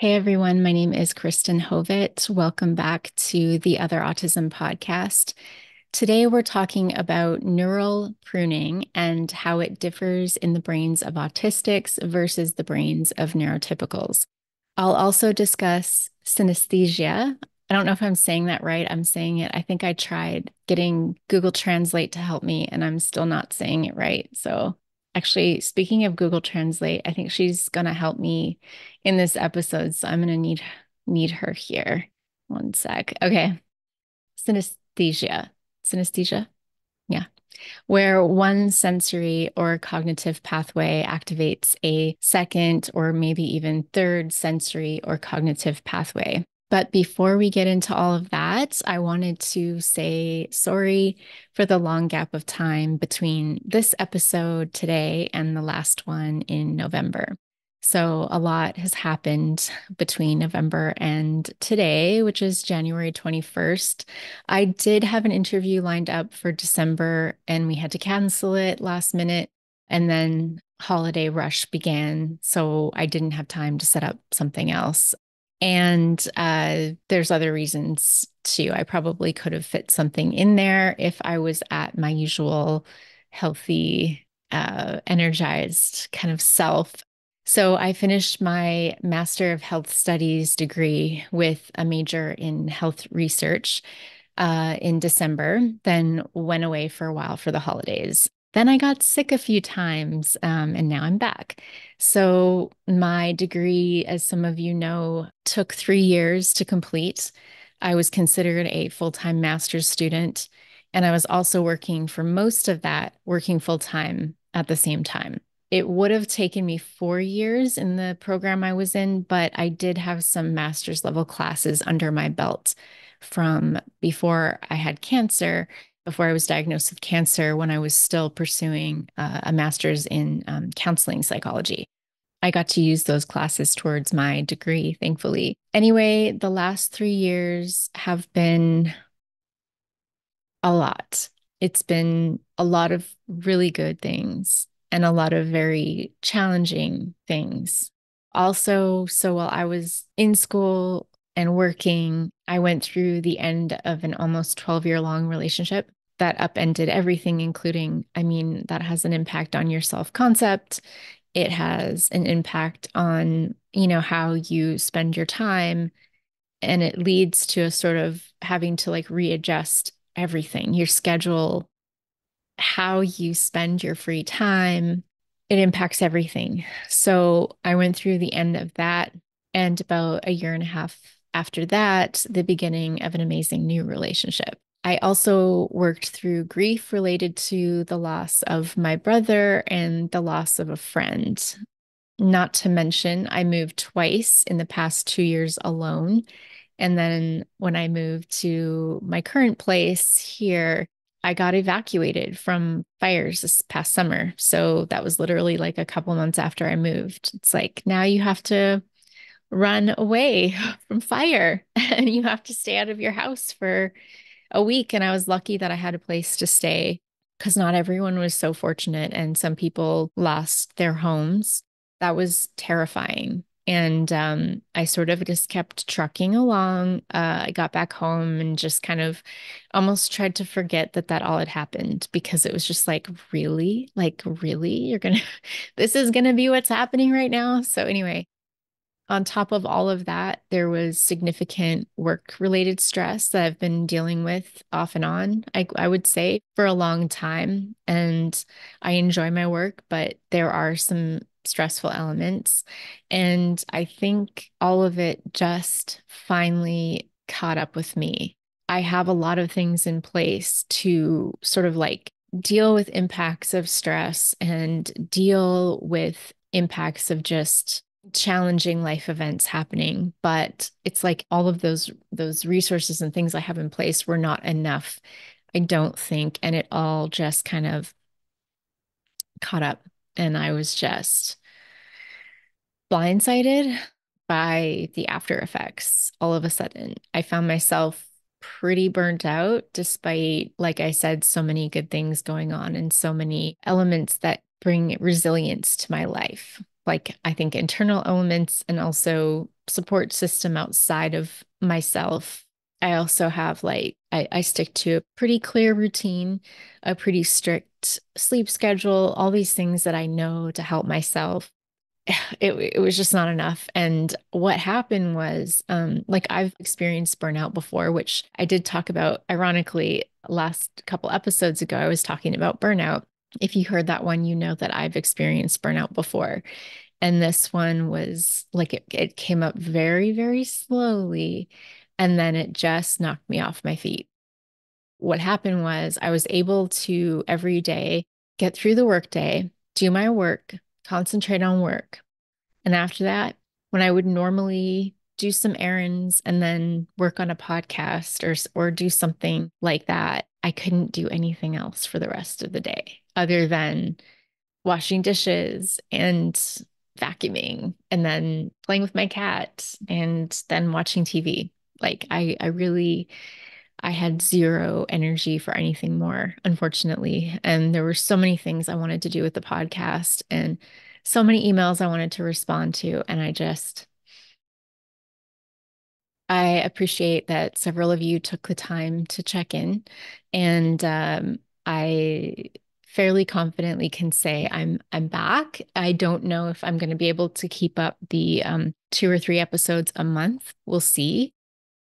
Hey everyone, my name is Kristen Hovet. Welcome back to the Other Autism podcast. Today we're talking about neural pruning and how it differs in the brains of autistics versus the brains of neurotypicals. I'll also discuss synesthesia. I don't know if I'm saying that right. I'm saying it. I think I tried getting Google Translate to help me, and I'm still not saying it right. So, actually, speaking of Google Translate, I think she's going to help me in this episode. So, I'm going to need her here. One sec. Okay. Synesthesia. Synesthesia. Yeah, where one sensory or cognitive pathway activates a second or maybe even third sensory or cognitive pathway. But before we get into all of that, I wanted to say sorry for the long gap of time between this episode today and the last one in November. So, a lot has happened between November and today, which is January 21st. I did have an interview lined up for December and we had to cancel it last minute. And then holiday rush began. So I didn't have time to set up something else. And there's other reasons too. I probably could have fit something in there if I was at my usual healthy, energized kind of self. So I finished my Master of Health Studies degree with a major in health research in December, then went away for a while for the holidays. Then I got sick a few times, and now I'm back. So, my degree, as some of you know, took 3 years to complete. I was considered a full-time master's student, and I was also working for most of that, working full-time at the same time. It would have taken me 4 years in the program I was in, but I did have some master's level classes under my belt from before I had cancer, before I was diagnosed with cancer, when I was still pursuing a master's in counseling psychology. I got to use those classes towards my degree, thankfully. Anyway, the last 3 years have been a lot. It's been a lot of really good things and a lot of very challenging things. Also, so while I was in school and working, I went through the end of an almost 12-year-long relationship that upended everything, including, I mean, that has an impact on your self-concept. It has an impact on, how you spend your time. And it leads to a sort of having to like readjust everything, your schedule, how you spend your free time. It impacts everything. So I went through the end of that. And about a year and a half after that, the beginning of an amazing new relationship. I also worked through grief related to the loss of my brother and the loss of a friend. Not to mention, I moved twice in the past 2 years alone. And then when I moved to my current place here, I got evacuated from fires this past summer. So that was literally like a couple months after I moved. It's like now you have to run away from fire and you have to stay out of your house for a week. And I was lucky that I had a place to stay because not everyone was so fortunate. And some people lost their homes. That was terrifying. And I sort of just kept trucking along. I got back home and just kind of almost tried to forget that that all had happened because it was just like, really, you're gonna, this is gonna be what's happening right now. So anyway, on top of all of that, there was significant work-related stress that I've been dealing with off and on, I would say, for a long time. And I enjoy my work, but there are some stressful elements. And I think all of it just finally caught up with me. I have a lot of things in place to sort of like deal with impacts of stress and deal with impacts of just challenging life events happening, but it's like all of those resources and things I have in place were not enough, I don't think, and it all just kind of caught up and I was just blindsided by the after effects. All of a sudden, I found myself pretty burnt out despite, like I said, so many good things going on and so many elements that bring resilience to my life. Like I think internal elements and also support system outside of myself. I also have I stick to a pretty clear routine, a pretty strict sleep schedule, all these things that I know to help myself. It was just not enough. And what happened was, like I've experienced burnout before, which I did talk about, ironically, last couple episodes ago, I was talking about burnout. If you heard that one, you know that I've experienced burnout before. And this one was like it came up very, very slowly. And then it just knocked me off my feet. What happened was I was able to every day get through the workday, do my work, concentrate on work. And after that, when I would normally do some errands and then work on a podcast or do something like that, I couldn't do anything else for the rest of the day other than washing dishes and vacuuming and then playing with my cat and then watching TV. Like I really I had zero energy for anything more, unfortunately. And there were so many things I wanted to do with the podcast and so many emails I wanted to respond to. And I appreciate that several of you took the time to check in. And I fairly confidently can say I'm back. I don't know if I'm going to be able to keep up the 2 or 3 episodes a month. We'll see.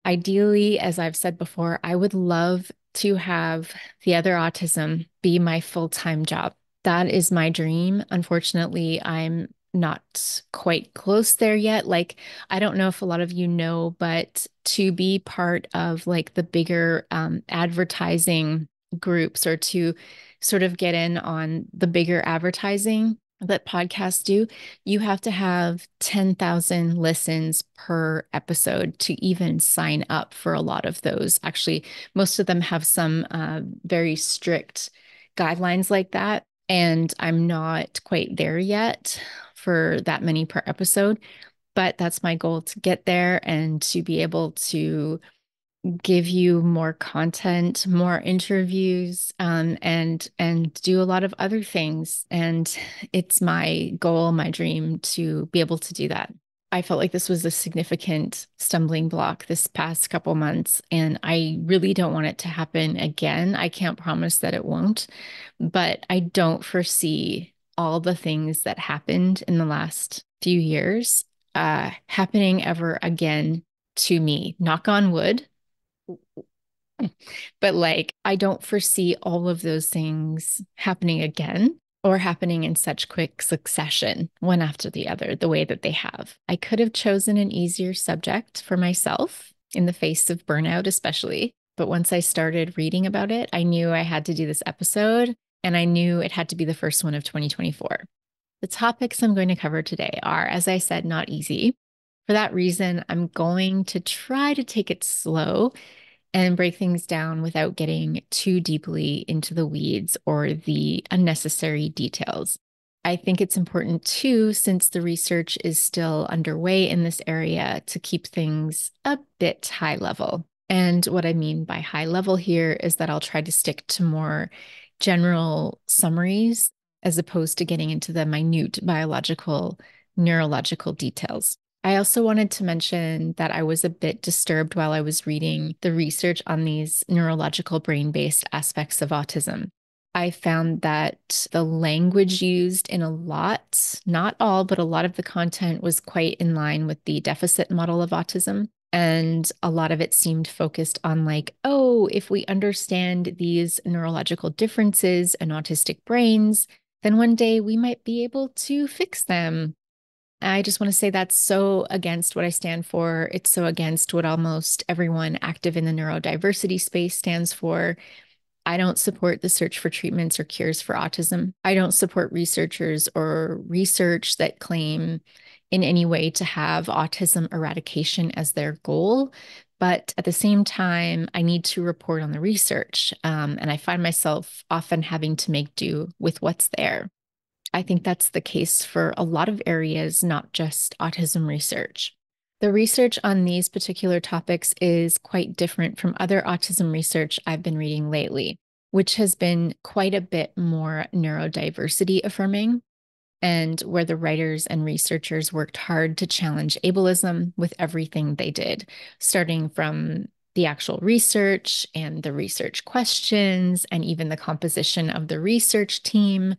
Ideally, as I've said before, I would love to have the other autism be my full-time job. That is my dream. Unfortunately, I'm not quite close there yet. Like, I don't know if a lot of you know, but to be part of like the bigger advertising groups or to sort of get in on the bigger advertising that podcasts do, you have to have 10,000 listens per episode to even sign up for a lot of those. Actually, most of them have some very strict guidelines like that. And I'm not quite there yet for that many per episode, but that's my goal to get there and to be able to give you more content, more interviews, and do a lot of other things. And it's my goal, my dream to be able to do that. I felt like this was a significant stumbling block this past couple months, and I really don't want it to happen again. I can't promise that it won't, but I don't foresee all the things that happened in the last few years happening ever again to me. Knock on wood. But like, I don't foresee all of those things happening again or happening in such quick succession, one after the other, the way that they have. I could have chosen an easier subject for myself in the face of burnout, especially. But once I started reading about it, I knew I had to do this episode and I knew it had to be the first one of 2024. The topics I'm going to cover today are, as I said, not easy. For that reason, I'm going to try to take it slow and break things down without getting too deeply into the weeds or the unnecessary details. I think it's important too, since the research is still underway in this area, to keep things a bit high level. And what I mean by high level here is that I'll try to stick to more general summaries as opposed to getting into the minute biological, neurological details. I also wanted to mention that I was a bit disturbed while I was reading the research on these neurological brain-based aspects of autism. I found that the language used in a lot, not all, but a lot of the content was quite in line with the deficit model of autism. And a lot of it seemed focused on like, oh, if we understand these neurological differences in autistic brains, then one day we might be able to fix them. I just want to say that's so against what I stand for. It's so against what almost everyone active in the neurodiversity space stands for. I don't support the search for treatments or cures for autism. I don't support researchers or research that claim in any way to have autism eradication as their goal. But at the same time, I need to report on the research. And I find myself often having to make do with what's there. I think that's the case for a lot of areas, not just autism research. The research on these particular topics is quite different from other autism research I've been reading lately, which has been quite a bit more neurodiversity affirming. and where the writers and researchers worked hard to challenge ableism with everything they did, starting from the actual research and the research questions, and even the composition of the research team,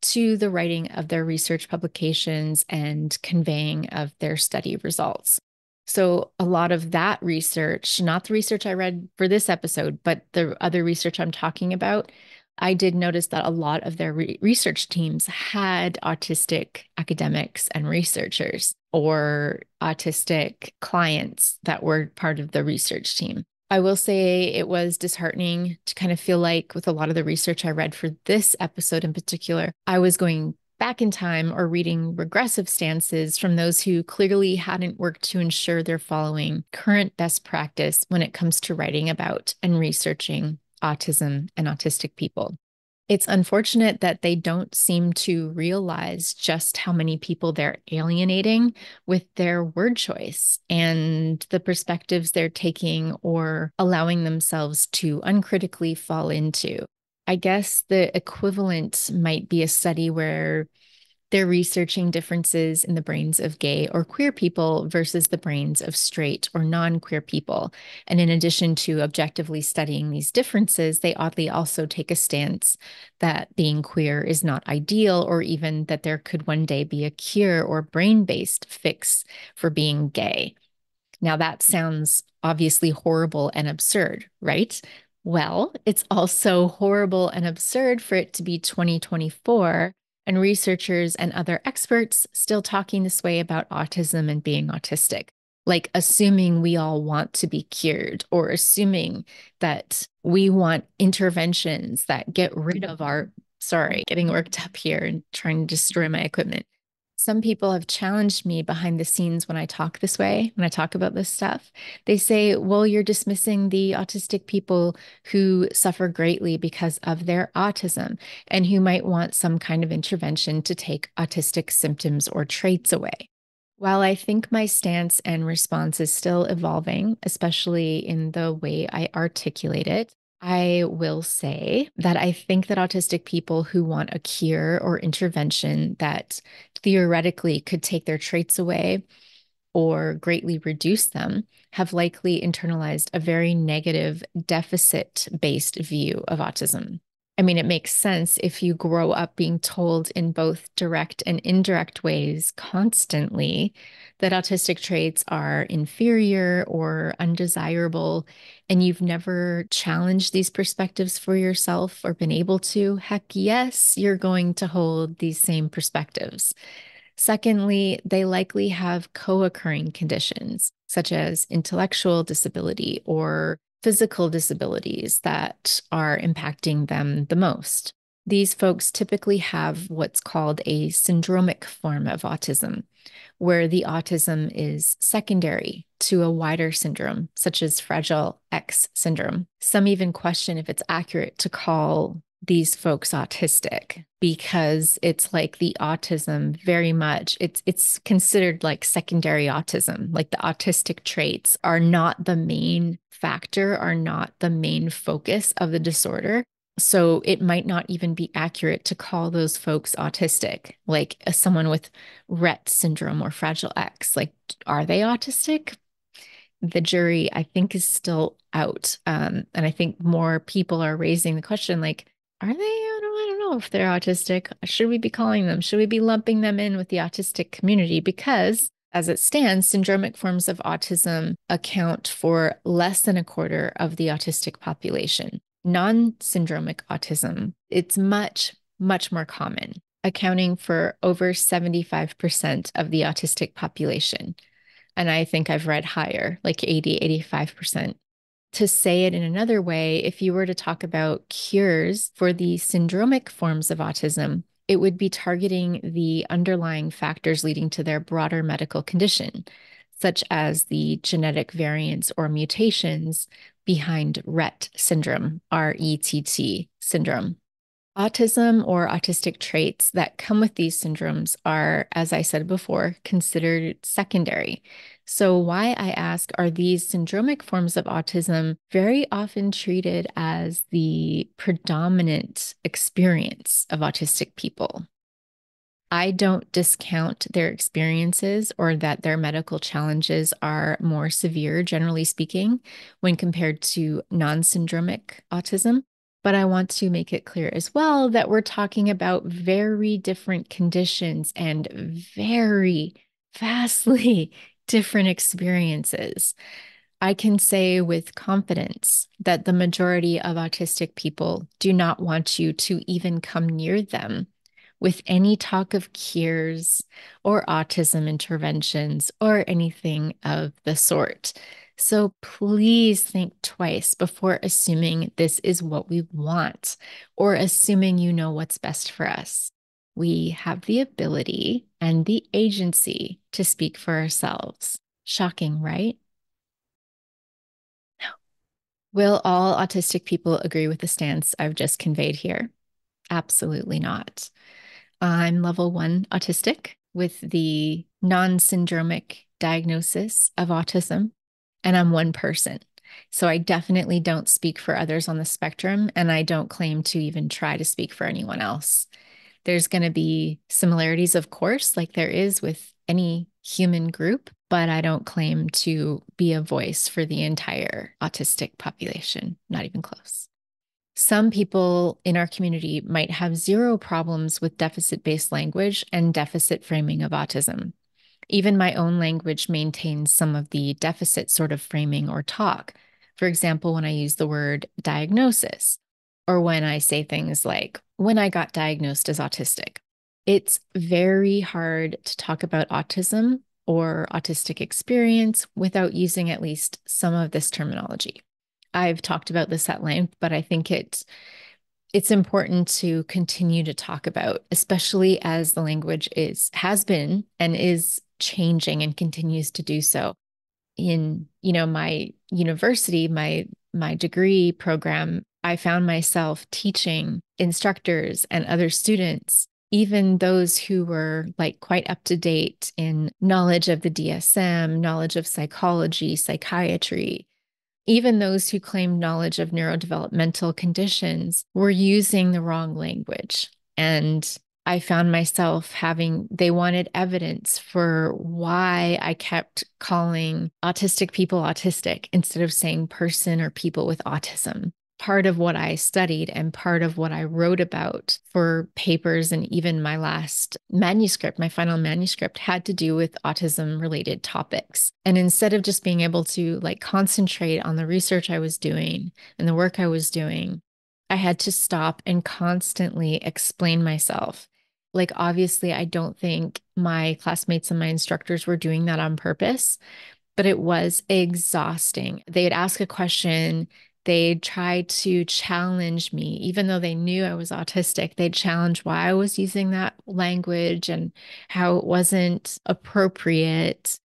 to the writing of their research publications and conveying of their study results. So a lot of that research, not the research I read for this episode, but the other research I'm talking about, I did notice that a lot of their research teams had autistic academics and researchers or autistic clients that were part of the research team. I will say it was disheartening to kind of feel like, with a lot of the research I read for this episode in particular, I was going back in time or reading regressive stances from those who clearly hadn't worked to ensure they're following current best practice when it comes to writing about and researching autism and autistic people. It's unfortunate that they don't seem to realize just how many people they're alienating with their word choice and the perspectives they're taking or allowing themselves to uncritically fall into. I guess the equivalent might be a study where they're researching differences in the brains of gay or queer people versus the brains of straight or non-queer people. And in addition to objectively studying these differences, they oddly also take a stance that being queer is not ideal, or even that there could one day be a cure or brain-based fix for being gay. Now, that sounds obviously horrible and absurd, right? Well, it's also horrible and absurd for it to be 2024 and researchers and other experts still talking this way about autism and being autistic, like assuming we all want to be cured, or assuming that we want interventions that get rid of our, sorry, getting worked up here and trying to destroy my equipment. Some people have challenged me behind the scenes when I talk this way, when I talk about this stuff. They say, well, you're dismissing the autistic people who suffer greatly because of their autism and who might want some kind of intervention to take autistic symptoms or traits away. While I think my stance and response is still evolving, especially in the way I articulate it, I will say that I think that autistic people who want a cure or intervention that theoretically could take their traits away or greatly reduce them have likely internalized a very negative deficit-based view of autism. I mean, it makes sense if you grow up being told in both direct and indirect ways constantly that autistic traits are inferior or undesirable, and you've never challenged these perspectives for yourself or been able to. Heck yes, you're going to hold these same perspectives. Secondly, they likely have co-occurring conditions, such as intellectual disability or physical disabilities that are impacting them the most. These folks typically have what's called a syndromic form of autism, where the autism is secondary to a wider syndrome, such as Fragile X syndrome. Some even question if it's accurate to call these folks autistic, because it's like the autism very much, it's considered like secondary autism, like the autistic traits are not the main factor, are not the main focus of the disorder. So it might not even be accurate to call those folks autistic, like someone with Rett syndrome or Fragile X. Like, are they autistic? The jury, I think, is still out. And I think more people are raising the question, like, are they? I don't know if they're autistic. Should we be calling them? Should we be lumping them in with the autistic community? Because as it stands, syndromic forms of autism account for less than a quarter of the autistic population. Non-syndromic autism, it's much, much more common, accounting for over 75% of the autistic population. And I think I've read higher, like 80, 85%. To say it in another way, if you were to talk about cures for the syndromic forms of autism, it would be targeting the underlying factors leading to their broader medical condition, such as the genetic variants or mutations behind Rett syndrome, RETT syndrome. Autism or autistic traits that come with these syndromes are, as I said before, considered secondary. So why, I ask, are these syndromic forms of autism very often treated as the predominant experience of autistic people? I don't discount their experiences or that their medical challenges are more severe, generally speaking, when compared to non-syndromic autism. But I want to make it clear as well that we're talking about very different conditions and very vastly different experiences. I can say with confidence that the majority of autistic people do not want you to even come near them with any talk of cures or autism interventions or anything of the sort. So please think twice before assuming this is what we want or assuming you know what's best for us. We have the ability and the agency to speak for ourselves. Shocking, right? Will all autistic people agree with the stance I've just conveyed here? Absolutely not. I'm level 1 autistic with the non-syndromic diagnosis of autism, and I'm one person. So I definitely don't speak for others on the spectrum, and I don't claim to even try to speak for anyone else. There's going to be similarities, of course, like there is with any human group, but I don't claim to be a voice for the entire autistic population, not even close. Some people in our community might have zero problems with deficit-based language and deficit framing of autism. Even my own language maintains some of the deficit sort of framing or talk. For example, when I use the word diagnosis, or when I say things like, when I got diagnosed as autistic. It's very hard to talk about autism or autistic experience without using at least some of this terminology. I've talked about this at length, but I think it's important to continue to talk about, especially as the language has been and is changing and continues to do so. In, my university, my degree program, I found myself teaching instructors and other students, even those who were like quite up to date in knowledge of the DSM, knowledge of psychology, psychiatry, even those who claimed knowledge of neurodevelopmental conditions were using the wrong language. And I found myself they wanted evidence for why I kept calling autistic people autistic instead of saying person or people with autism. Part of what I studied and part of what I wrote about for papers and even my last manuscript, my final manuscript, had to do with autism related topics. And instead of just being able to concentrate on the research I was doing and the work I was doing, I had to stop and constantly explain myself. Obviously, I don't think my classmates and my instructors were doing that on purpose, but it was exhausting. They'd ask a question, they'd try to challenge me, even though they knew I was autistic. They'd challenge why I was using that language and how it wasn't appropriate.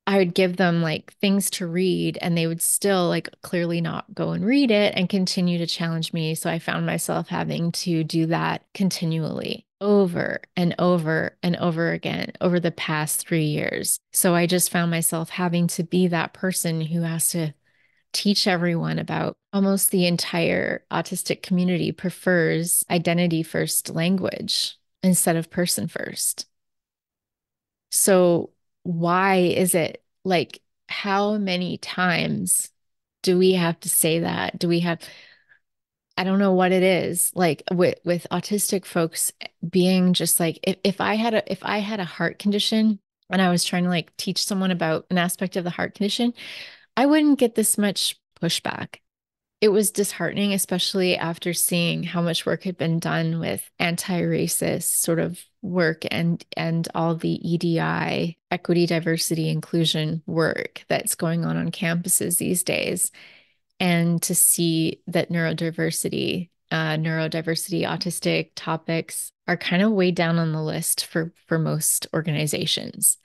I would give them things to read and they would still clearly not go and read it and continue to challenge me. So I found myself having to do that continually over and over and over again over the past 3 years. So I just found myself having to be that person who has to teach everyone about almost the entire autistic community prefers identity first language instead of person first. So why is it how many times do we have to say that? I don't know what it is with autistic folks being just if I had a heart condition and I was trying to teach someone about an aspect of the heart condition, I wouldn't get this much pushback. It was disheartening, especially after seeing how much work had been done with anti-racist sort of work and all the EDI, equity, diversity, inclusion work that's going on campuses these days. And to see that neurodiversity, autistic topics are kind of way down on the list for most organizations.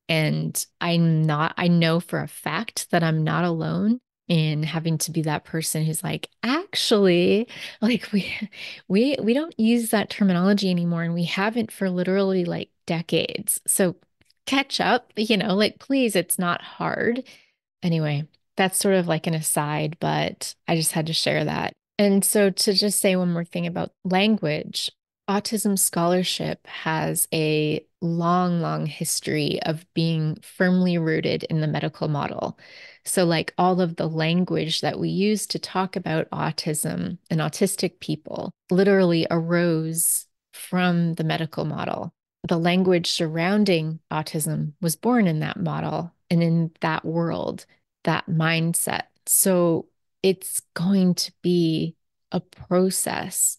And I know for a fact that I'm not alone in having to be that person who's actually, we don't use that terminology anymore, and we haven't for literally decades. So catch up, please, it's not hard. Anyway, that's sort of an aside, but I just had to share that. And so to just say one more thing about language, Autism scholarship has a long, long history of being firmly rooted in the medical model. So, like all of the language that we use to talk about autism and autistic people literally arose from the medical model. The language surrounding autism was born in that model and in that world, that mindset. So, it's going to be a process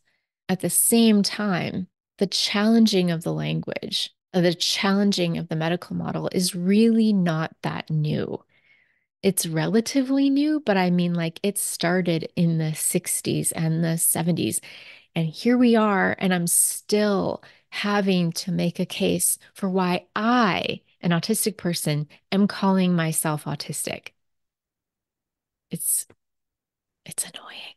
at the same time. The challenging of the language, the challenging of the medical model is really not that new. It's relatively new, but I mean, like it started in the 60s and the 70s. And here we are, and I'm still having to make a case for why I, an autistic person, am calling myself autistic. It's it's annoying.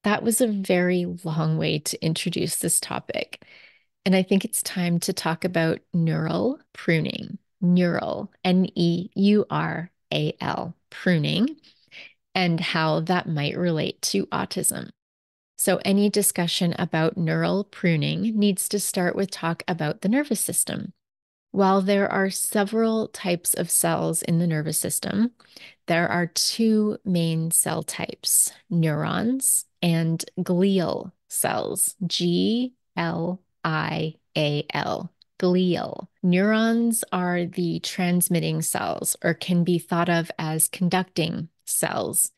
That was a very long way to introduce this topic. And I think it's time to talk about neural pruning, neural, Neural, pruning, and how that might relate to autism. So, any discussion about neural pruning needs to start with talk about the nervous system. While there are several types of cells in the nervous system, there are two main cell types, neurons and glial cells, Glial, glial. Neurons are the transmitting cells or can be thought of as conducting cells.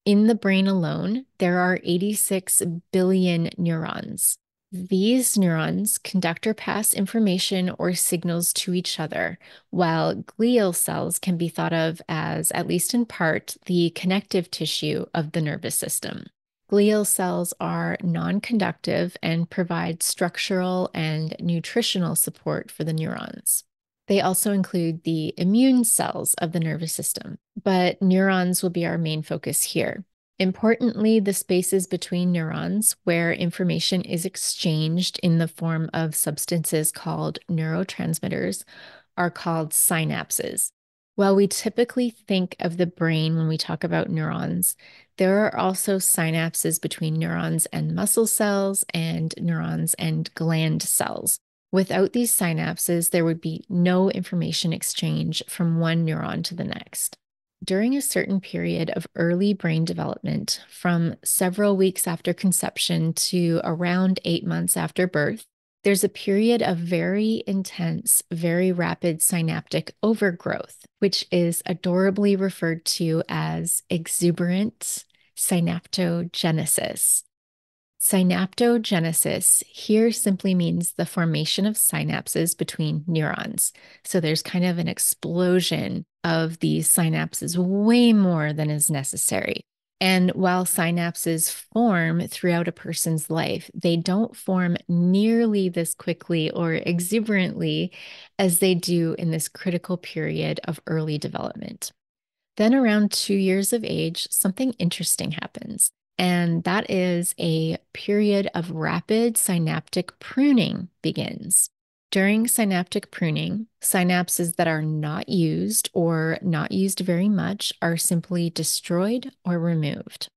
In the brain alone, there are 86 billion neurons. These neurons conduct or pass information or signals to each other, while glial cells can be thought of as, at least in part, the connective tissue of the nervous system. Glial cells are non-conductive and provide structural and nutritional support for the neurons. They also include the immune cells of the nervous system, but neurons will be our main focus here. Importantly, the spaces between neurons where information is exchanged in the form of substances called neurotransmitters are called synapses. While we typically think of the brain when we talk about neurons, there are also synapses between neurons and muscle cells and neurons and gland cells. Without these synapses, there would be no information exchange from one neuron to the next. During a certain period of early brain development, from several weeks after conception to around 8 months after birth, there's a period of very intense, very rapid synaptic overgrowth, which is adorably referred to as exuberant synaptogenesis. Synaptogenesis here simply means the formation of synapses between neurons. So there's kind of an explosion of these synapses, way more than is necessary. And while synapses form throughout a person's life, they don't form nearly this quickly or exuberantly as they do in this critical period of early development. Then, around 2 years of age, something interesting happens. And that is a period of rapid synaptic pruning begins. During synaptic pruning, synapses that are not used or not used very much are simply destroyed or removed.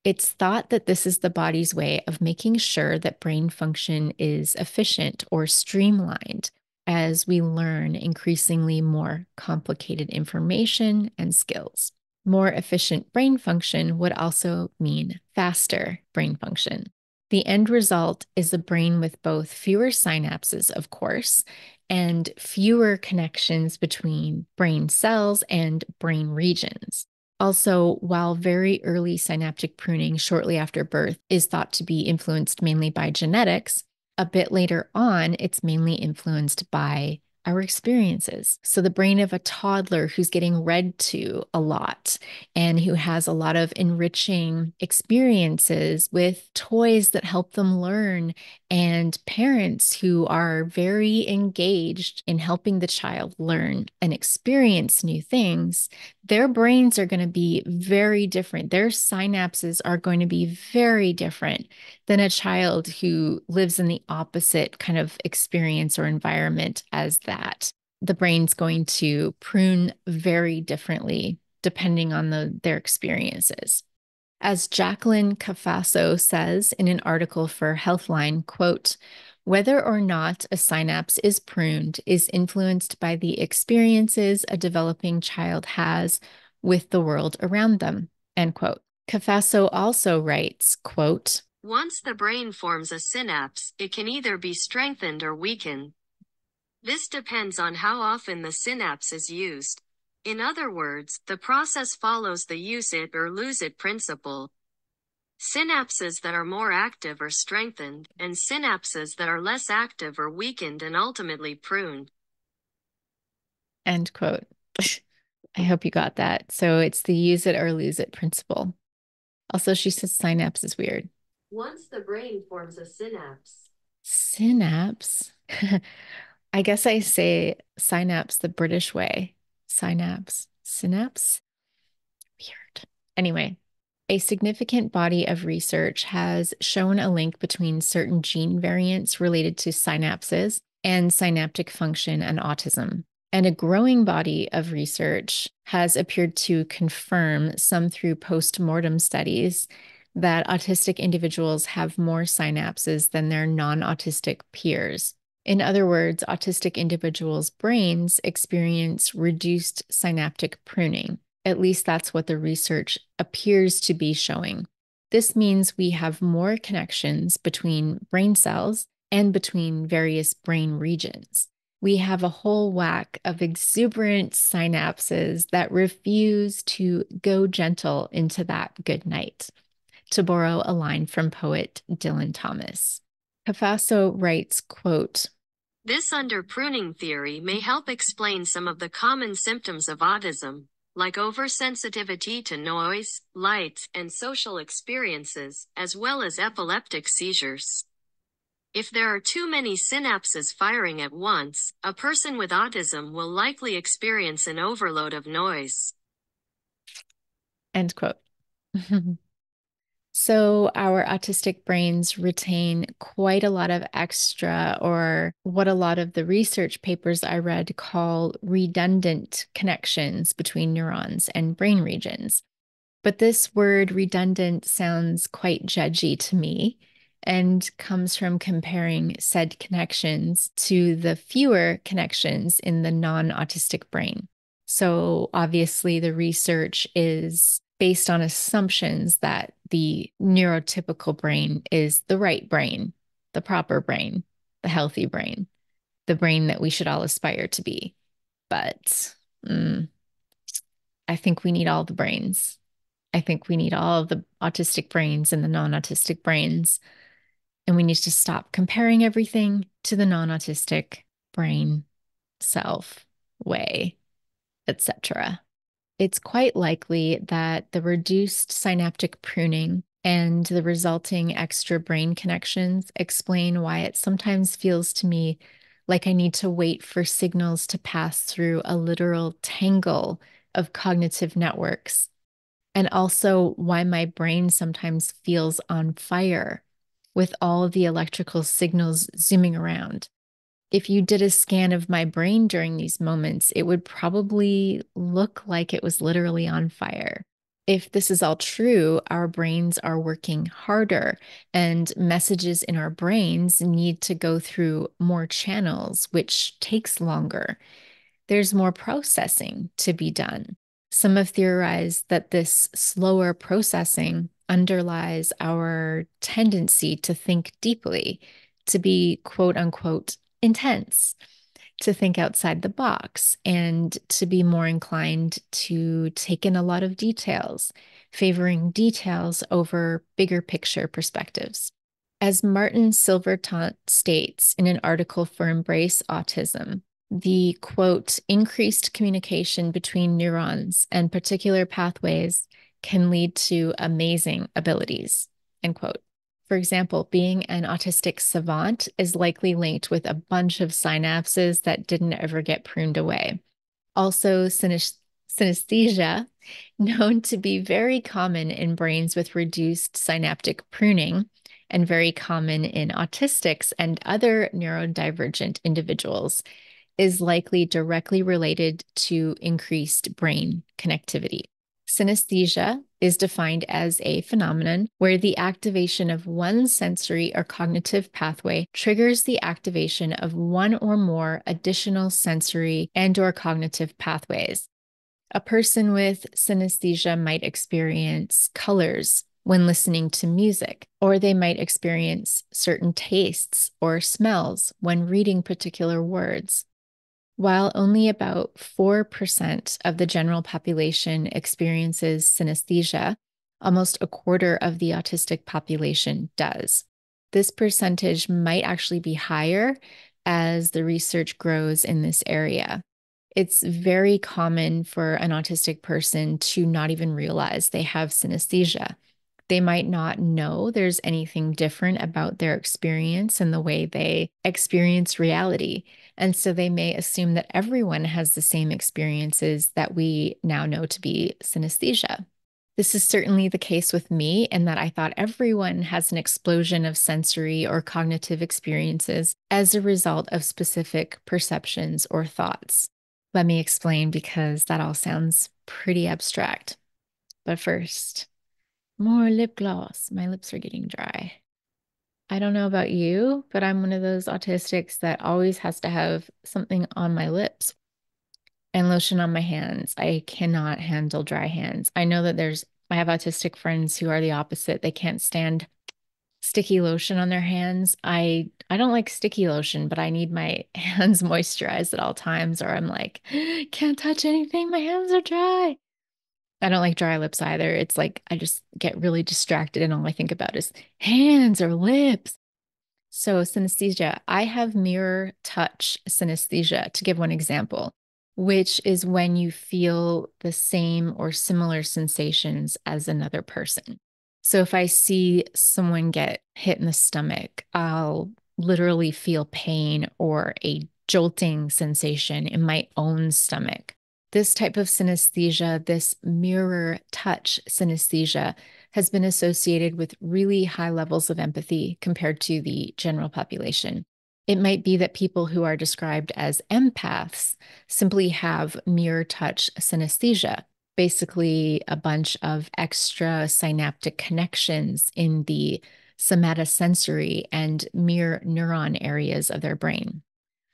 It's thought that this is the body's way of making sure that brain function is efficient or streamlined as we learn increasingly more complicated information and skills. More efficient brain function would also mean faster brain function. The end result is a brain with both fewer synapses, of course, and fewer connections between brain cells and brain regions. Also, while very early synaptic pruning shortly after birth is thought to be influenced mainly by genetics, a bit later on, it's mainly influenced by our experiences. So the brain of a toddler who's getting read to a lot and who has a lot of enriching experiences with toys that help them learn, and parents who are very engaged in helping the child learn and experience new things, their brains are going to be very different. Their synapses are going to be very different than a child who lives in the opposite kind of experience or environment as that. The brain's going to prune very differently depending on their experiences. As Jacqueline Cafasso says in an article for Healthline, quote, whether or not a synapse is pruned is influenced by the experiences a developing child has with the world around them, end quote. Cafasso also writes, quote, once the brain forms a synapse, it can either be strengthened or weakened. This depends on how often the synapse is used. In other words, the process follows the use it or lose it principle. Synapses that are more active are strengthened, and synapses that are less active are weakened and ultimately pruned. End quote. I hope you got that. So it's the use it or lose it principle. Also, she says synapse is weird. Once the brain forms a synapse. Synapse? I guess I say synapse the British way. Synapse. Synapse? Weird. Anyway, a significant body of research has shown a link between certain gene variants related to synapses and synaptic function and autism. And a growing body of research has appeared to confirm, some through post-mortem studies, that autistic individuals have more synapses than their non-autistic peers. In other words, autistic individuals' brains experience reduced synaptic pruning. At least that's what the research appears to be showing. This means we have more connections between brain cells and between various brain regions. We have a whole whack of exuberant synapses that refuse to go gentle into that good night, to borrow a line from poet Dylan Thomas. Cafasso writes, quote, this under-pruning theory may help explain some of the common symptoms of autism, like oversensitivity to noise, light, and social experiences, as well as epileptic seizures. If there are too many synapses firing at once, a person with autism will likely experience an overload of noise. End quote. So our autistic brains retain quite a lot of extra, or what a lot of the research papers I read call redundant connections between neurons and brain regions. But this word redundant sounds quite judgy to me and comes from comparing said connections to the fewer connections in the non-autistic brain. So obviously the research is based on assumptions that the neurotypical brain is the right brain, the proper brain, the healthy brain, the brain that we should all aspire to be. But I think we need all the brains. I think we need all of the autistic brains and the non-autistic brains. And we need to stop comparing everything to the non-autistic brain, self, way, etc. It's quite likely that the reduced synaptic pruning and the resulting extra brain connections explain why it sometimes feels to me like I need to wait for signals to pass through a literal tangle of cognitive networks, and also why my brain sometimes feels on fire with all the electrical signals zooming around. If you did a scan of my brain during these moments, it would probably look like it was literally on fire. If this is all true, our brains are working harder, and messages in our brains need to go through more channels, which takes longer. There's more processing to be done. Some have theorized that this slower processing underlies our tendency to think deeply, to be quote unquote intense, to think outside the box, and to be more inclined to take in a lot of details, favoring details over bigger picture perspectives. As Martin Silvertont states in an article for Embrace Autism, the quote, increased communication between neurons and particular pathways can lead to amazing abilities, end quote. For example, being an autistic savant is likely linked with a bunch of synapses that didn't ever get pruned away. Also, synesthesia, known to be very common in brains with reduced synaptic pruning and very common in autistics and other neurodivergent individuals, is likely directly related to increased brain connectivity. Synesthesia is defined as a phenomenon where the activation of one sensory or cognitive pathway triggers the activation of one or more additional sensory and/or cognitive pathways. A person with synesthesia might experience colors when listening to music, or they might experience certain tastes or smells when reading particular words. While only about 4% of the general population experiences synesthesia, almost a quarter of the autistic population does. This percentage might actually be higher as the research grows in this area. It's very common for an autistic person to not even realize they have synesthesia. They might not know there's anything different about their experience and the way they experience reality. And so they may assume that everyone has the same experiences that we now know to be synesthesia. This is certainly the case with me, in that I thought everyone has an explosion of sensory or cognitive experiences as a result of specific perceptions or thoughts. Let me explain, because that all sounds pretty abstract. But first, more lip gloss. My lips are getting dry. I don't know about you, but I'm one of those autistics that always has to have something on my lips and lotion on my hands. I cannot handle dry hands. I know that I have autistic friends who are the opposite. They can't stand sticky lotion on their hands. I don't like sticky lotion, but I need my hands moisturized at all times, or I'm like, can't touch anything. My hands are dry. I don't like dry lips either. It's like I just get really distracted and all I think about is hands or lips. So, synesthesia, I have mirror touch synesthesia, to give one example, which is when you feel the same or similar sensations as another person. So, if I see someone get hit in the stomach, I'll literally feel pain or a jolting sensation in my own stomach. This type of synesthesia, this mirror touch synesthesia, has been associated with really high levels of empathy compared to the general population. It might be that people who are described as empaths simply have mirror touch synesthesia, basically a bunch of extra synaptic connections in the somatosensory and mirror neuron areas of their brain.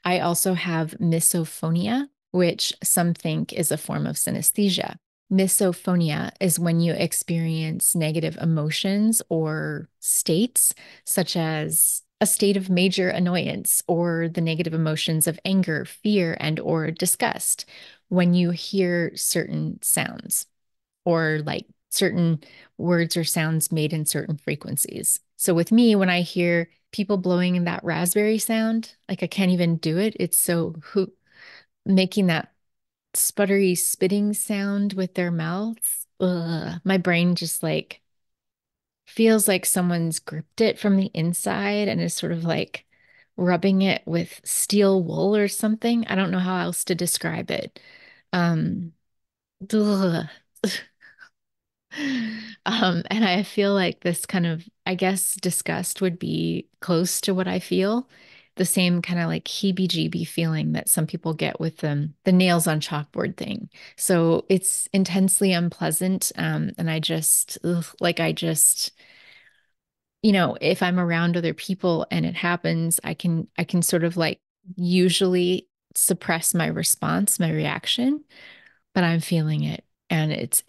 I also have misophonia, which some think is a form of synesthesia. Misophonia is when you experience negative emotions or states, such as a state of major annoyance or the negative emotions of anger, fear, and or disgust when you hear certain sounds, or like certain words or sounds made in certain frequencies. So with me, when I hear people blowing in that raspberry sound, like I can't even do it. It's so making that sputtery spitting sound with their mouths. Ugh, my brain just like feels like someone's gripped it from the inside and is sort of like rubbing it with steel wool or something. I don't know how else to describe it. Um, ugh. And I feel like this kind of, I guess, disgust would be close to what I feel. The same kind of like heebie-jeebie feeling that some people get with the nails on chalkboard thing. So it's intensely unpleasant. And I just, ugh, like, if I'm around other people and it happens, I can sort of like usually suppress my response, my reaction, but I'm feeling it, and it's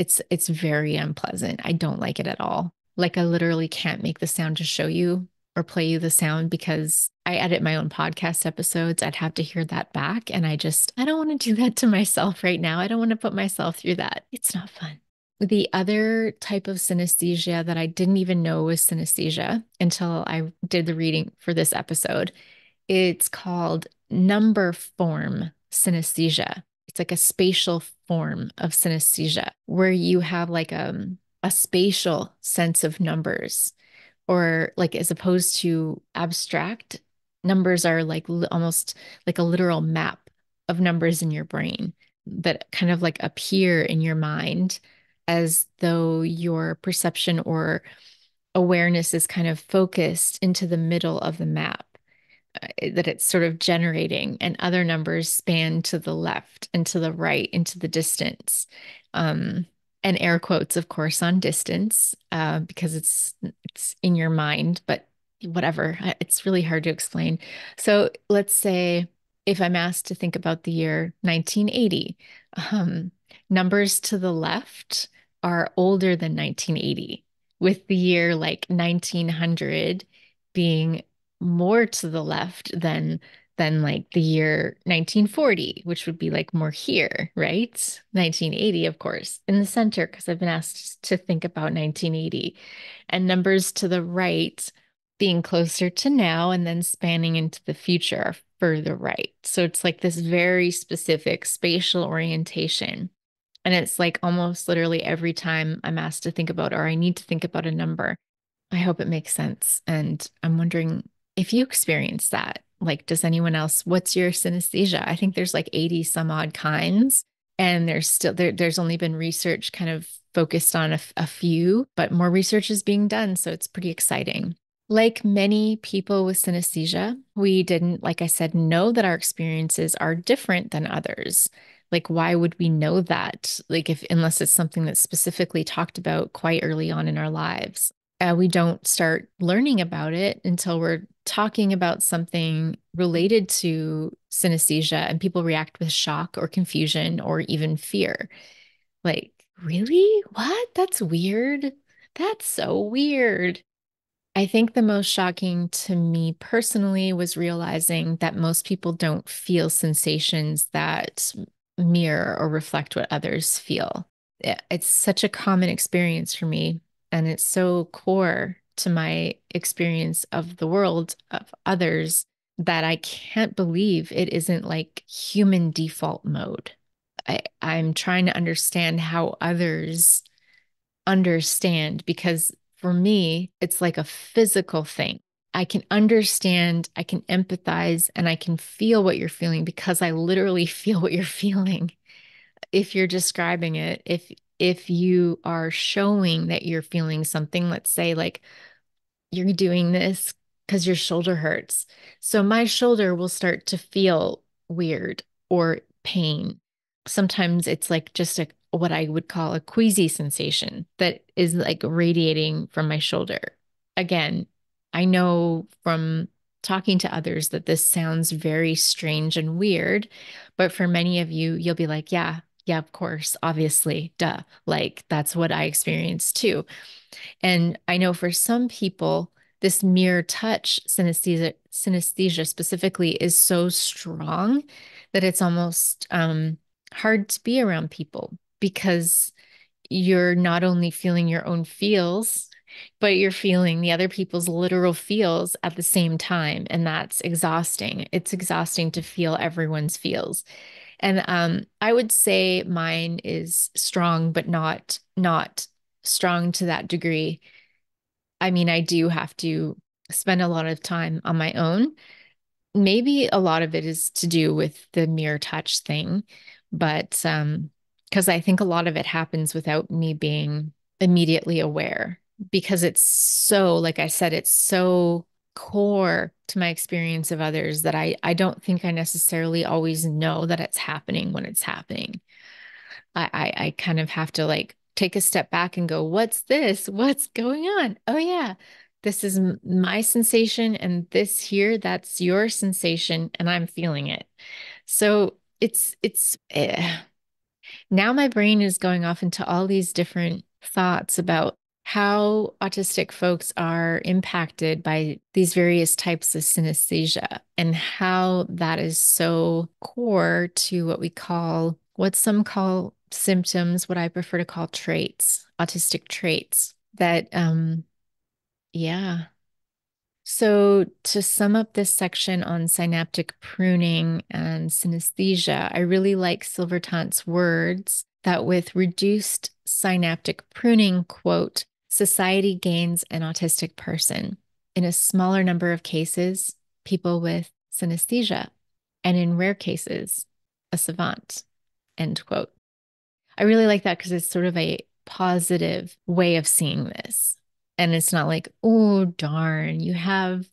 very unpleasant. I don't like it at all. Like I literally can't make the sound to show you or play you the sound because I edit my own podcast episodes. I'd have to hear that back, and I don't want to do that to myself right now. I don't want to put myself through that. It's not fun. The other type of synesthesia that I didn't even know was synesthesia until I did the reading for this episode, it's called number form synesthesia. It's like a spatial form of synesthesia where you have like a spatial sense of numbers, or like as opposed to abstract, numbers are like almost like a literal map of numbers in your brain that kind of like appear in your mind as though your perception or awareness is kind of focused into the middle of the map, that it's sort of generating, and other numbers span to the left and to the right into the distance. Um, And air quotes, of course, on distance, because it's in your mind, but whatever. It's really hard to explain. So let's say if I'm asked to think about the year 1980, um, numbers to the left are older than 1980, with the year like 1900 being more to the left than like the year 1940, which would be like more here, right? 1980, of course, in the center, because I've been asked to think about 1980. And numbers to the right being closer to now and then spanning into the future are further right. So it's like this very specific spatial orientation. And it's like almost literally every time I'm asked to think about or I need to think about a number, I hope it makes sense. And I'm wondering if you experience that. Like, does anyone else, what's your synesthesia? I think there's like 80 some odd kinds, and there's only been research kind of focused on a few, but more research is being done. So it's pretty exciting. Like many people with synesthesia, we didn't, like I said, know that our experiences are different than others. Like, why would we know that? Like, if unless it's something that's specifically talked about quite early on in our lives. We don't start learning about it until we're talking about something related to synesthesia and people react with shock or confusion or even fear. Like, really? What? That's weird. That's so weird. I think the most shocking to me personally was realizing that most people don't feel sensations that mirror or reflect what others feel. It's such a common experience for me, and it's so core to my experience of the world of others that I can't believe it isn't like human default mode. I'm trying to understand how others understand because for me, it's like a physical thing. I can understand, I can empathize, and I can feel what you're feeling because I literally feel what you're feeling. If you're describing it, if you are showing that you're feeling something, let's say like you're doing this because your shoulder hurts. So my shoulder will start to feel weird or pain. Sometimes it's like just a what I would call a queasy sensation that is like radiating from my shoulder. Again, I know from talking to others that this sounds very strange and weird, but for many of you, you'll be like, yeah, yeah, of course, obviously, duh. Like that's what I experienced too. And I know for some people, this mere touch synesthesia specifically is so strong that it's almost hard to be around people because you're not only feeling your own feels, but you're feeling the other people's literal feels at the same time. And that's exhausting. It's exhausting to feel everyone's feels. And I would say mine is strong, but not strong to that degree. I mean, I do have to spend a lot of time on my own. Maybe a lot of it is to do with the mere touch thing, but because I think a lot of it happens without me being immediately aware because it's so, like I said, it's so core to my experience of others that I don't think I necessarily always know that it's happening when it's happening. I kind of have to like take a step back and go, what's this? What's going on? Oh yeah, this is my sensation, and this here, that's your sensation, and I'm feeling it. So now my brain is going off into all these different thoughts about how autistic folks are impacted by these various types of synesthesia and how that is so core to what some call symptoms, what I prefer to call traits, autistic traits that, yeah. So, to sum up this section on synaptic pruning and synesthesia, I really like Silvertant's words that with reduced synaptic pruning, quote, society gains an autistic person. In a smaller number of cases, people with synesthesia, and in rare cases, a savant, end quote. I really like that because it's sort of a positive way of seeing this. And it's not like, oh darn, you have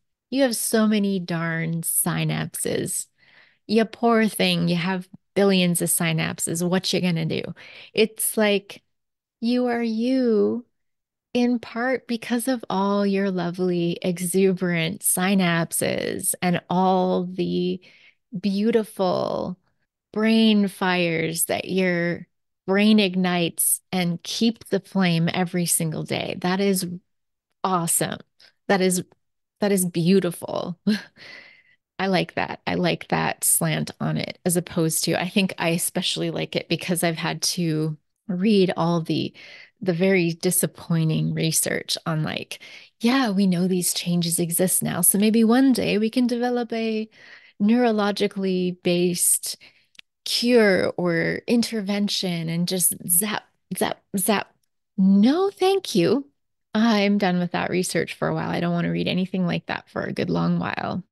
so many darn synapses. You poor thing, you have billions of synapses. What you gonna do? It's like You are you in part because of all your lovely, exuberant synapses and all the beautiful brain fires that your brain ignites and keep the flame every single day. That is awesome. That is that is beautiful. I like that. I like that slant on it as opposed to, I think I especially like it because I've had to read all the very disappointing research on like, yeah, we know these changes exist now. So maybe one day we can develop a neurologically based cure or intervention and just zap, zap, zap. No, thank you. I'm done with that research for a while. I don't want to read anything like that for a good long while.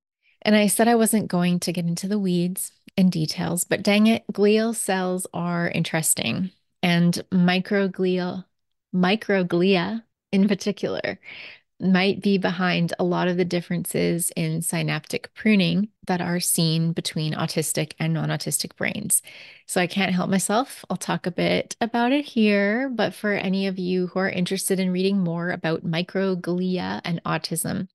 And I said I wasn't going to get into the weeds and details, but dang it, glial cells are interesting. And microglia in particular might be behind a lot of the differences in synaptic pruning that are seen between autistic and non-autistic brains. So I can't help myself. I'll talk a bit about it here, but for any of you who are interested in reading more about microglia and autism,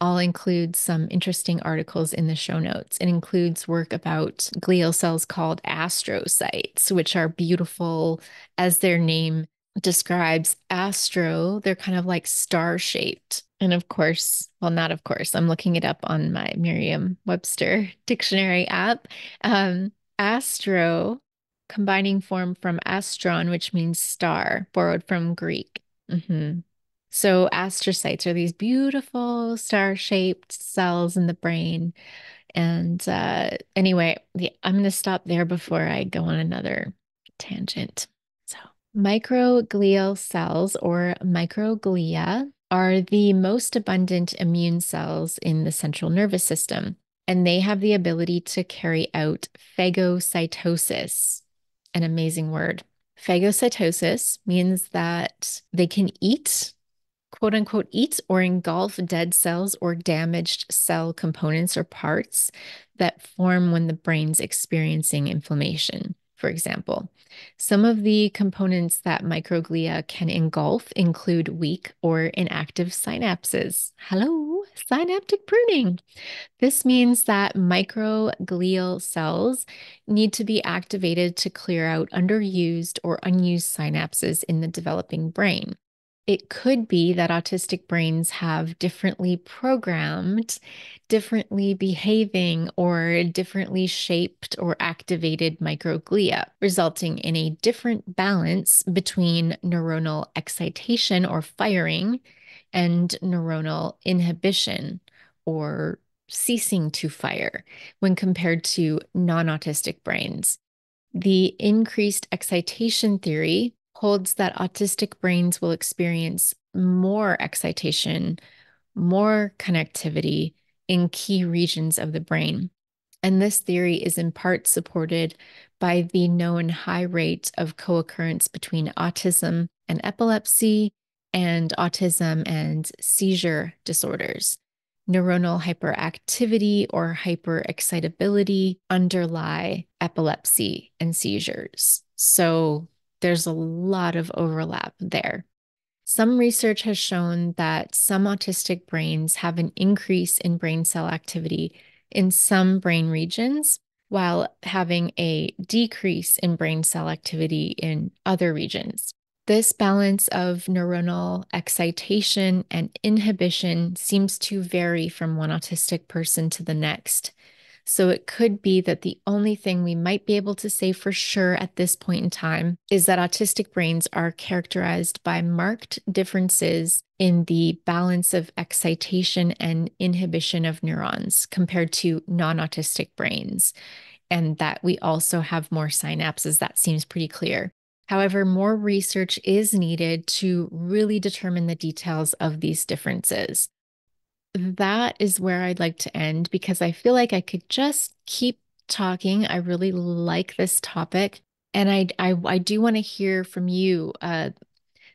I'll include some interesting articles in the show notes. It includes work about glial cells called astrocytes, which are beautiful, as their name describes astro, they're kind of like star shaped. And of course, well, not of course, I'm looking it up on my Merriam-Webster dictionary app. Astro, combining form from astron, which means star, borrowed from Greek. So astrocytes are these beautiful star-shaped cells in the brain. And anyway, I'm going to stop there before I go on another tangent. So, microglial cells or microglia are the most abundant immune cells in the central nervous system, and they have the ability to carry out phagocytosis, an amazing word. Phagocytosis means that they can eat, quote unquote, eat or engulf dead cells or damaged cell components or parts that form when the brain's experiencing inflammation, for example. Some of the components that microglia can engulf include weak or inactive synapses. Hello, synaptic pruning. This means that microglial cells need to be activated to clear out underused or unused synapses in the developing brain. It could be that autistic brains have differently programmed, differently behaving, or differently shaped or activated microglia, resulting in a different balance between neuronal excitation or firing and neuronal inhibition or ceasing to fire when compared to non-autistic brains. The increased excitation theory holds that autistic brains will experience more excitation, more connectivity in key regions of the brain. And this theory is in part supported by the known high rate of co-occurrence between autism and epilepsy and autism and seizure disorders. Neuronal hyperactivity or hyperexcitability underlie epilepsy and seizures. So there's a lot of overlap there. Some research has shown that some autistic brains have an increase in brain cell activity in some brain regions, while having a decrease in brain cell activity in other regions. This balance of neuronal excitation and inhibition seems to vary from one autistic person to the next. So it could be that the only thing we might be able to say for sure at this point in time is that autistic brains are characterized by marked differences in the balance of excitation and inhibition of neurons compared to non-autistic brains, and that we also have more synapses. That seems pretty clear. However, more research is needed to really determine the details of these differences. That is where I'd like to end because I feel like I could just keep talking. I really like this topic. And I do want to hear from you.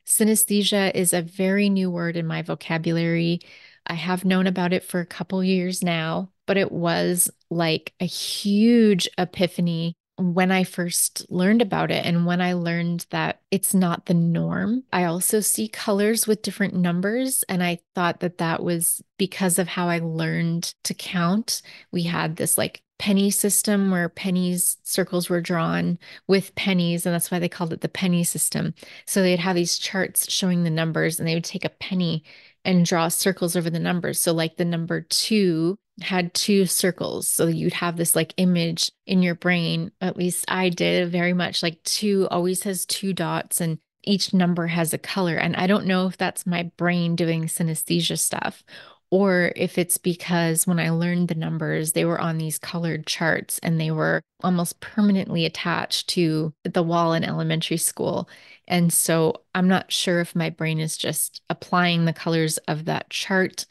Synesthesia is a very new word in my vocabulary. I have known about it for a couple years now, but it was like a huge epiphany when I first learned about it and when I learned that it's not the norm. I also see colors with different numbers. And I thought that that was because of how I learned to count. We had this like penny system where pennies, circles were drawn with pennies. And that's why they called it the penny system. So they'd have these charts showing the numbers and they would take a penny and draw circles over the numbers. So, like the number two had two circles. So you'd have this like image in your brain. At least I did very much like two always has two dots and each number has a color. And I don't know if that's my brain doing synesthesia stuff or if it's because when I learned the numbers, they were on these colored charts and they were almost permanently attached to the wall in elementary school. And so I'm not sure if my brain is just applying the colors of that chart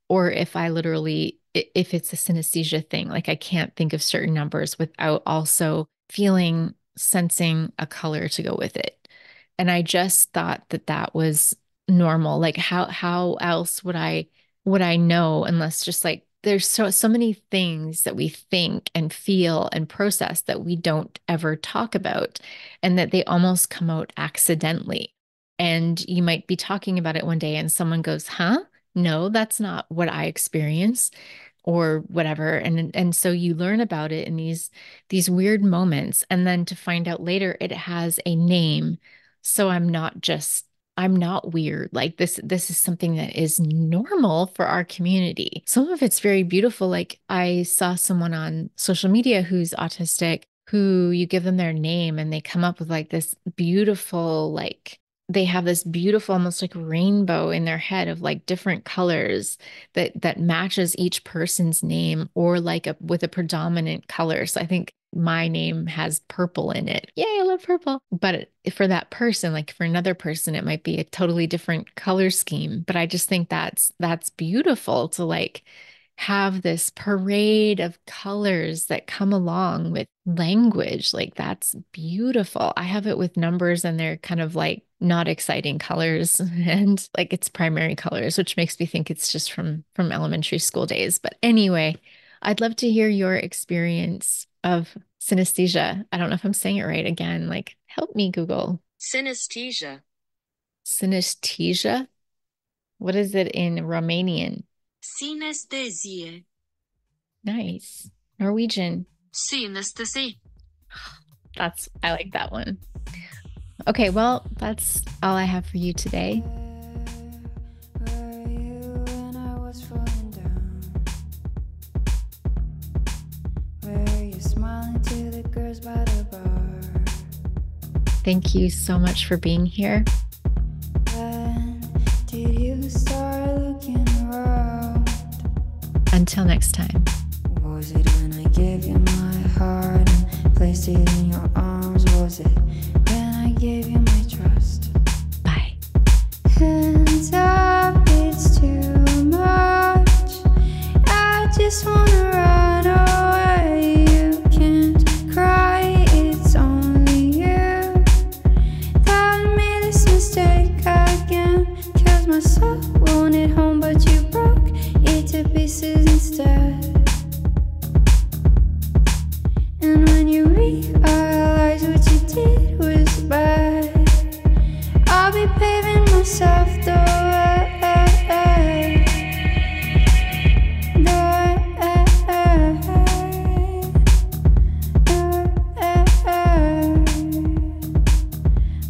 or if I literally, if it's a synesthesia thing, like I can't think of certain numbers without also feeling, sensing a color to go with it. And I just thought that that was normal. Like how else would I know unless just like there's so many things that we think and feel and process that we don't ever talk about and that they almost come out accidentally. And you might be talking about it one day and someone goes, "Huh? No, that's not what I experience," or whatever. And so you learn about it in these weird moments. And then to find out later it has a name. So I'm not weird. Like this is something that is normal for our community. Some of it's very beautiful. Like I saw someone on social media who's autistic, who you give them their name and they come up with like this beautiful, like they have this beautiful, almost like rainbow in their head of like different colors that matches each person's name or like with a predominant color. So I think my name has purple in it. Yay, I love purple. But for that person, like for another person, it might be a totally different color scheme. But I just think that's beautiful to like have this parade of colors that come along with language. Like that's beautiful. I have it with numbers and they're kind of like not exciting colors and like it's primary colors, which makes me think it's just from elementary school days. But anyway, I'd love to hear your experience of synesthesia. I don't know if I'm saying it right again. Like, help me, Google. Synesthesia. Synesthesia? What is it in Romanian? Synesthesia. Nice. Norwegian. Synesthesia. I like that one. Okay, well, that's all I have for you today. Thank you so much for being here. Until next time. Was it when I gave you my heart and placed it in your arms? Was it when I gave you my trust? Bye. Hands up, it's too much. I just wanna run away. You can't cry, it's only you that made this mistake again. 'Cause my soul wanted home, but you broke it to pieces instead. And when you realize what you did was bad, I'll be paving myself the way,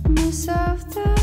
myself the